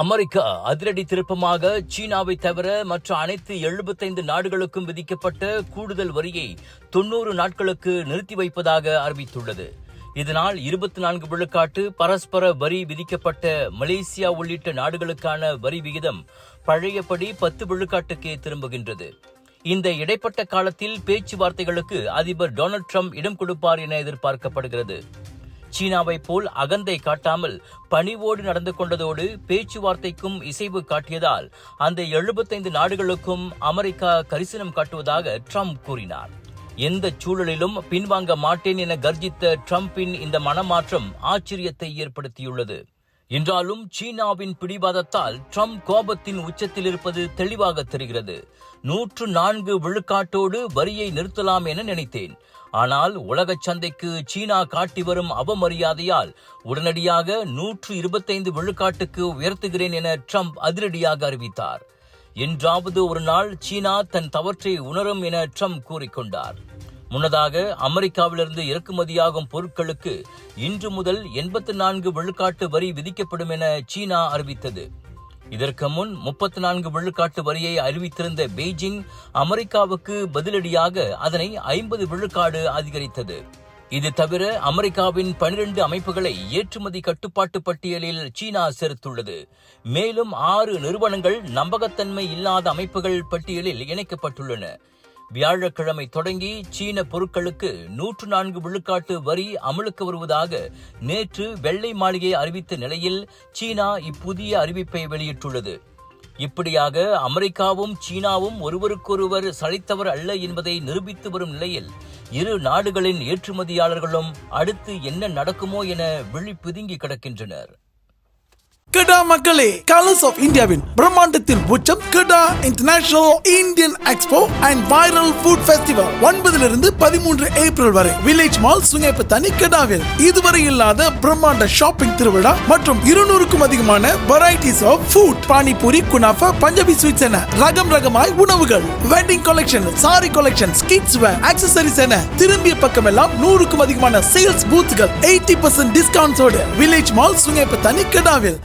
America அதிரடி திருப்பமாக சீனாவை தவிர மற்ற அனைத்து 75 நாடுகளுக்கும் விதிக்கப்பட்ட கூடுதல் வரியை 90 நாட்களுக்கு நிறுத்தி வைப்பதாக அறிவித்துள்ளது. இதனால் 24 விழுக்காட்டு பரஸ்பர வரி விதிக்கப்பட்ட மலேசியா உள்ளிட்ட நாடுகளுக்கான வரி விகிதம் பழையபடி 10 விழுக்காட்டுக்கே திரும்புகின்றது. இந்த இடைப்பட்ட காலத்தில் பேச்சுவார்த்தைகளுக்கு அதிபர் டொனால்ட் ட்ரம்ப் இடம் கொடுப்பார் என எதிர்பார்க்கப்படுகிறது. சீனாவை போல் அகந்தை காட்டாமல் பணிவோடு நடந்து கொண்டதோடு பேச்சுவார்த்தைக்கும் இசைவு காட்டியதால் அந்த 75 நாடுகளுக்கும் அமெரிக்கா கரிசனம் காட்டுவதாக ட்ரம்ப் கூறினார். எந்த சூழலிலும் பின்வாங்க மாட்டேன் என கர்ஜித்த ட்ரம்பின் இந்த மனமாற்றம் ஆச்சரியத்தை ஏற்படுத்தியுள்ளது. என்றாலும் சீனாவின் பிடிவாதத்தால் ட்ரம்ப் கோபத்தின் உச்சத்தில் இருப்பது தெளிவாக தெரிகிறது. 104 விழுக்காட்டோடு வரியை நிறுத்தலாம் என நினைத்தேன். ஆனால் உலக சந்தைக்கு சீனா காட்டி வரும் அவமரியாதையால் உடனடியாக 125 விழுக்காட்டுக்கு உயர்த்துகிறேன் என ட்ரம்ப் அதிரடியாக அறிவித்தார். என்றாவது ஒரு நாள் சீனா தன் தவற்றை உணரும் என ட்ரம்ப் கூறிக்கொண்டார். முன்னதாக அமெரிக்காவிலிருந்து இறக்குமதியாகும் பொருட்களுக்கு இன்று முதல் 84 விழுக்காட்டு வரி விதிக்கப்படும் என சீனா அறிவித்தது. இதற்கு முன் 34 விழுக்காட்டு வரியை அறிவித்திருந்த பெய்ஜிங் அமெரிக்காவுக்கு பதிலடியாக அதனை 50 விழுக்காடு அதிகரித்தது. இது தவிர அமெரிக்காவின் 12 அமைப்புகளை ஏற்றுமதி கட்டுப்பாட்டு பட்டியலில் சீனா சேர்த்துள்ளது. மேலும் 6 நிறுவனங்கள் நம்பகத்தன்மை இல்லாத அமைப்புகள் பட்டியலில் இணைக்கப்பட்டுள்ளன. வியாழக்கிழமை தொடங்கி சீன பொருட்களுக்கு 104 விழுக்காட்டு வரி அமலுக்கு வருவதாக நேற்று வெள்ளை மாளிகை அறிவித்த நிலையில் சீனா இப்புதிய அறிவிப்பை வெளியிட்டுள்ளது. இப்படியாக அமெரிக்காவும் சீனாவும் ஒருவருக்கொருவர் சளைத்தவர் அல்ல என்பதை நிரூபித்து வரும் நிலையில் இரு நாடுகளின் ஏற்றுமதியாளர்களும் அடுத்து என்ன நடக்குமோ என விழி பிதுங்கி கிடக்கின்றனர். கெடா மக்களே, கலர்ஸ் ஆஃப் இந்தியாவின் பிரம்மாண்டத்தின் உச்சம் Kedah international Indian expo and viral food festival 9 to 13 April வரை வில்லேஜ் மால் சுங்கைப்பத்தானி கெடாவில் இதுவரை இல்லாத பிரம்மாண்ட ஷாப்பிங் திருவிழா மற்றும் 200க்கும் அதிகமான வெரைட்டிஸ் ஆஃப் ஃபுட், பானிபூரி, குனாஃபா, பஞ்சாபி ஸ்வீட்ஸ் என ரகம் ரகமாய் உணவுகள், wedding collection, sari collection, kids wear, accessories என திரும்பிய பக்கமெல்லாம் 100க்கும் அதிகமான சேல்ஸ் பூத்கள் 80% டிஸ்கவுண்ட்ஸோடு வில்லேஜ் மால் சுங்கைப்பத்தானி கெடாவில்.